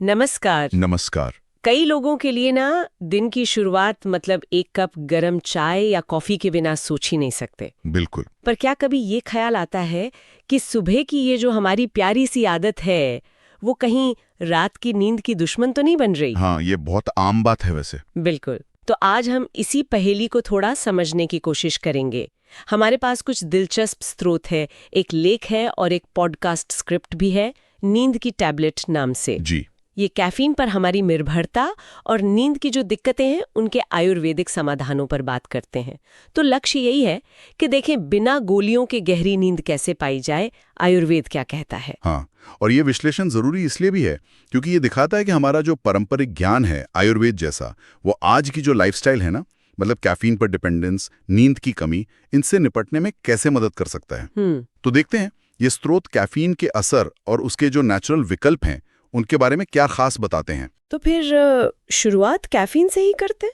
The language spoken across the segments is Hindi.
नमस्कार। नमस्कार। कई लोगों के लिए ना दिन की शुरुआत मतलब एक कप गरम चाय या कॉफी के बिना सोच ही नहीं सकते। बिल्कुल। पर क्या कभी ये ख्याल आता है कि सुबह की ये जो हमारी प्यारी सी आदत है वो कहीं रात की नींद की दुश्मन तो नहीं बन रही? हाँ, ये बहुत आम बात है वैसे। बिल्कुल। तो आज हम इसी पहेली को थोड़ा समझने की कोशिश करेंगे। हमारे पास कुछ दिलचस्प स्रोत है, एक लेख है और एक पॉडकास्ट स्क्रिप्ट भी है, नींद की टैबलेट नाम से। जी। ये कैफीन पर हमारी निर्भरता और नींद की जो दिक्कतें हैं उनके आयुर्वेदिक समाधानों पर बात करते हैं। तो लक्ष्य यही है कि देखें बिना गोलियों के गहरी नींद कैसे पाई जाए, आयुर्वेद क्या कहता है। हाँ, और ये विश्लेषण जरूरी इसलिए भी है क्योंकि ये दिखाता है कि हमारा जो पारंपरिक ज्ञान है आयुर्वेद जैसा, वो आज की जो लाइफस्टाइल है ना, मतलब कैफीन पर डिपेंडेंस, नींद की कमी, इनसे निपटने में कैसे मदद कर सकता है। तो देखते हैं ये स्रोत कैफीन के असर और उसके जो नेचुरल विकल्प हैं उनके बारे में क्या खास बताते हैं। तो फिर शुरुआत कैफीन से ही करते हैं।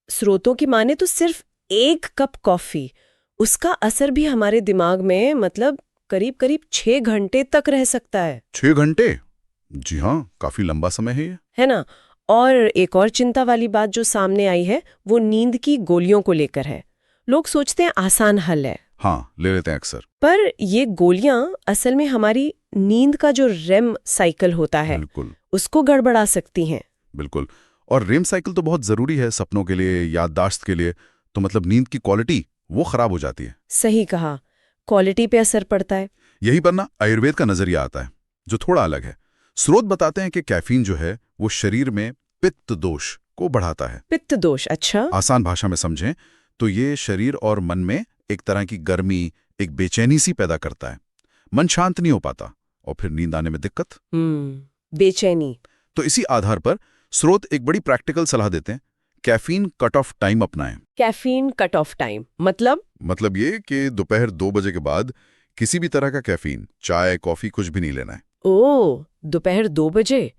स्रोतों की माने तो सिर्फ एक कप कॉफी, उसका असर भी हमारे दिमाग में मतलब करीब करीब 6 घंटे तक रह सकता है। 6 घंटे? जी हाँ, काफी लंबा समय है ये। है ना। और एक और चिंता वाली बात जो सामने आई है वो नींद की गोलियों को लेकर है। लोग सोचते हैं आसान हल है, हाँ, ले लेते हैं अक्सर। पर ये गोलियां असल में हमारी नींद का जो रेम साइकिल होता है बिल्कुल उसको गड़बड़ा सकती हैं। बिल्कुल। और रेम साइकिल तो बहुत जरूरी है सपनों के लिए, याददाश्त के लिए। तो मतलब नींद की क्वालिटी वो खराब हो जाती है। सही कहा, क्वालिटी पे असर पड़ता है। यही पर ना आयुर्वेद का नजरिया आता है जो थोड़ा अलग है। स्रोत बताते हैं कि कैफीन जो है वो शरीर में पित्त दोष को बढ़ाता है। पित्त दोष? अच्छा। आसान भाषा में समझें तो ये शरीर और मन में एक तरह की गर्मी, एक बेचैनी सी पैदा करता है। मन शांत नहीं हो पाता और फिर नींद आने में दिक्कत। बेचैनी। तो इसी आधार पर स्रोत एक बड़ी प्रैक्टिकल सलाह देते हैं, कैफीन कट ऑफ टाइम अपनाएं। कैफीन कट ऑफ टाइम मतलब ये कि दोपहर 2 बजे के बाद किसी भी तरह का कैफीन, चाय कॉफी कुछ भी नहीं लेना है। ओ, दोपहर 2 बजे?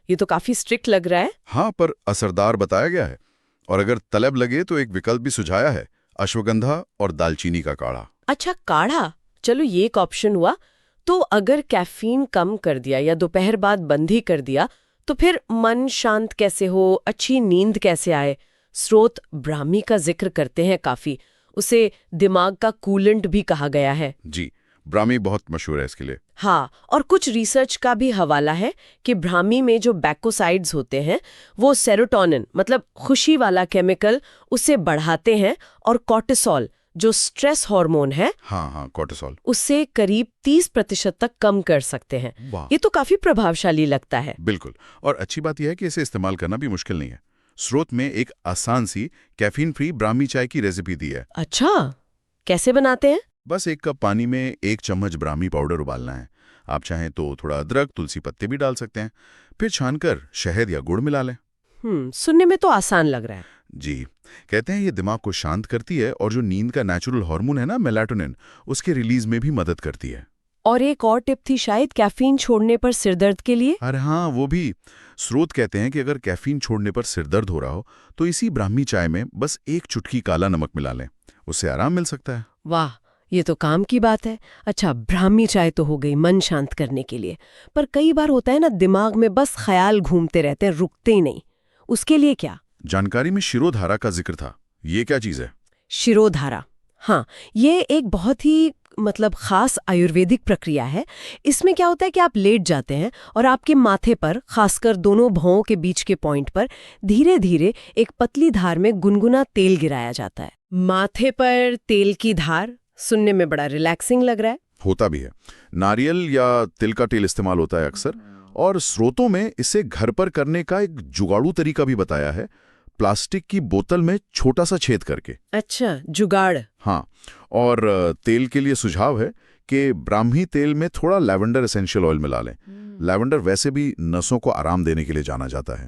ये तो काफी स्ट्रिक्ट लग रहा है। हाँ, पर असरदार बताया गया है। और अगर तलब लगे तो एक विकल्प भी सुझाया है, अश्वगंधा और दालचीनी का काढ़ा। अच्छा, काढ़ा। चलो ये एक ऑप्शन हुआ। तो अगर कैफीन कम कर दिया या दोपहर बाद बंद ही कर दिया तो फिर मन शांत कैसे हो, अच्छी नींद कैसे आए? स्रोत ब्राह्मी का जिक्र करते हैं काफी, उसे दिमाग का कूलेंट भी कहा गया है। जी, ब्राह्मी बहुत मशहूर है इसके लिए। हाँ, और कुछ रिसर्च का भी हवाला है कि ब्राह्मी में जो बैकोसाइड्स होते हैं वो सेरोटोनिन मतलब खुशी वाला केमिकल उसे बढ़ाते हैं और कॉर्टिसोल जो स्ट्रेस हार्मोन है हाँ, कॉर्टिसोल उससे करीब 30% तक कम कर सकते हैं। ये तो काफी प्रभावशाली लगता है। बिल्कुल। और अच्छी बात यह है कि इसे इस्तेमाल करना भी मुश्किल नहीं है। स्रोत में एक आसान सी कैफीन फ्री ब्राह्मी चाय की रेसिपी दी है। अच्छा, कैसे बनाते हैं? बस 1 कप पानी में 1 चम्मच ब्राह्मी पाउडर उबालना है। आप चाहें तो थोड़ा अदरक, तुलसी पत्ते भी डाल सकते हैं। फिर छानकर शहद या गुड़ मिला लें। सुनने में तो आसान लग रहा है। जी, कहते हैं ये दिमाग को शांत करती है और जो नींद का नेचुरल हार्मोन है ना मेलाटोनिन, उसके रिलीज में भी मदद करती है। और एक और टिप थी शायद कैफीन छोड़ने पर सिरदर्द के लिए। अरे हाँ, वो भी। स्रोत कहते हैं कि अगर कैफीन छोड़ने पर सिरदर्द हो रहा हो तो इसी ब्राह्मी चाय में बस 1 चुटकी काला नमक मिला लें, उससे आराम मिल सकता है। वाह, ये तो काम की बात है। अच्छा, ब्राह्मी चाय तो हो गई मन शांत करने के लिए, पर कई बार होता है ना दिमाग में बस ख्याल घूमते रहते हैं, रुकते ही नहीं। उसके लिए क्या? जानकारी में शिरोधारा का जिक्र था। ये क्या चीज है? शिरोधारा, हाँ, ये एक बहुत ही मतलब खास आयुर्वेदिक प्रक्रिया है। इसमें क्या होता है कि आप लेट जाते हैं और आपके माथे पर, खासकर दोनों भौं के बीच के पॉइंट पर, धीरे धीरे एक पतली धार में गुनगुना तेल गिराया जाता है। माथे पर तेल की धार सुनने में बड़ा रिलैक्सिंग लग रहा है। होता भी है। नारियल या तिल का तेल इस्तेमाल होता है अक्सर, और स्रोतों में इसे घर पर करने का एक जुगाड़ू तरीका भी बताया है, प्लास्टिक की बोतल में छोटा सा छेद करके। अच्छा, जुगाड़। हाँ, और तेल के लिए सुझाव है कि ब्राह्मी तेल में थोड़ा लैवेंडर एसेंशियल ऑयल मिला लें। लैवेंडर वैसे भी नसों को आराम देने के लिए जाना जाता है।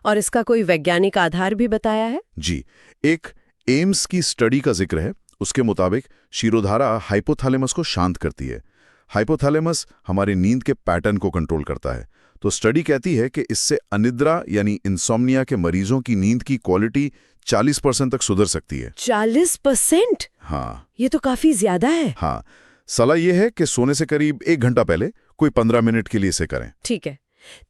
और इसका कोई वैज्ञानिक आधार भी बताया है? जी, एक एम्स की स्टडी का जिक्र है। उसके मुताबिक शिरोधारा हाइपोथैलेमस को शांत करती है। हाइपोथैलेमस हमारी नींद के पैटर्न को कंट्रोल करता है। तो स्टडी कहती है कि इससे अनिद्रा यानी इंसोम्निया के मरीजों की नींद की क्वालिटी 40% तक सुधर सकती है। 40%? हाँ, ये तो काफी ज्यादा है। हाँ, सलाह यह है कि सोने से करीब 1 घंटा पहले कोई 15 मिनट के लिए इसे करें। ठीक है,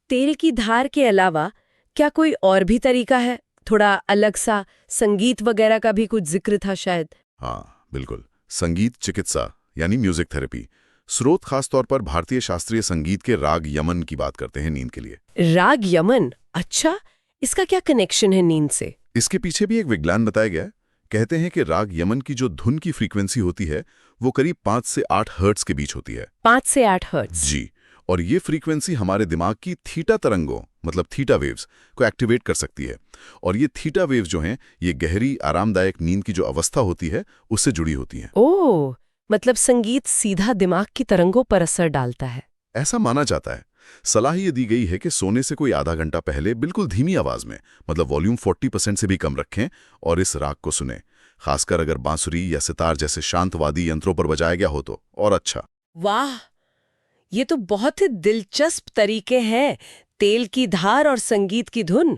तेल की धार के अलावा क्या कोई और भी तरीका है? थोड़ा अलग सा संगीत वगैरह का भी कुछ जिक्र था शायद। हाँ बिल्कुल, संगीत चिकित्सा यानी म्यूजिक थेरेपी। स्रोत खासतौर पर भारतीय शास्त्रीय संगीत के राग यमन की बात करते हैं नींद के लिए। राग यमन, अच्छा, इसका क्या कनेक्शन है नींद से? इसके पीछे भी एक विज्ञान बताया गया है। कहते हैं कि राग यमन की जो धुन की फ्रीक्वेंसी होती है वो करीब 5 से 8 हर्ट्ज के बीच होती है। 5 से 8 हर्ट्ज? जी, और ये फ्रीक्वेंसी हमारे दिमाग की थीटा तरंगों मतलब थीटा वेव्स को एक्टिवेट कर सकती है। और ये थीटा वेव्स जो हैं ये गहरी आरामदायक नींद की जो अवस्था होती है उससे जुड़ी होती हैं। ओह, मतलब संगीत सीधा दिमाग की तरंगों पर असर डालता है। ऐसा माना जाता है। सलाह ये दी गई है कि सोने से कोई आधा घंटा पहले बिल्कुल धीमी आवाज में, मतलब वॉल्यूम 40% से भी कम रखें और इस राग को सुने। खासकर अगर बांसुरी या सितार जैसे शांतवादी यंत्रों पर बजाया गया हो तो और अच्छा। वाह, ये तो बहुत ही दिलचस्प तरीके हैं, तेल की धार और संगीत की धुन।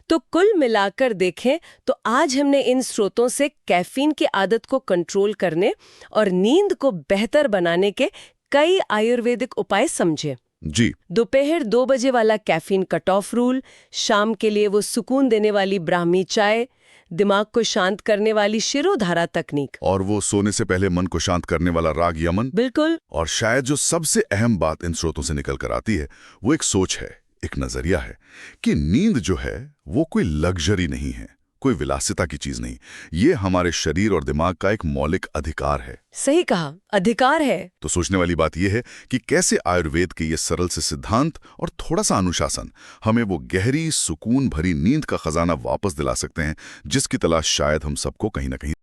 तो कुल मिलाकर देखें तो आज हमने इन स्रोतों से कैफीन की आदत को कंट्रोल करने और नींद को बेहतर बनाने के कई आयुर्वेदिक उपाय समझे। जी, दोपहर 2 बजे वाला कैफीन कट ऑफ रूल, शाम के लिए वो सुकून देने वाली ब्राह्मी चाय, दिमाग को शांत करने वाली शिरोधारा तकनीक, और वो सोने से पहले मन को शांत करने वाला राग यमन। बिल्कुल। और शायद जो सबसे अहम बात इन स्रोतों से निकल कर आती है वो एक सोच है, एक नजरिया है कि नींद जो है वो कोई लग्जरी नहीं है, कोई विलासिता की चीज नहीं। ये हमारे शरीर और दिमाग का एक मौलिक अधिकार है। सही कहा, अधिकार है। तो सोचने वाली बात यह है कि कैसे आयुर्वेद के ये सरल से सिद्धांत और थोड़ा सा अनुशासन हमें वो गहरी सुकून भरी नींद का खजाना वापस दिला सकते हैं जिसकी तलाश शायद हम सबको कहीं ना कहीं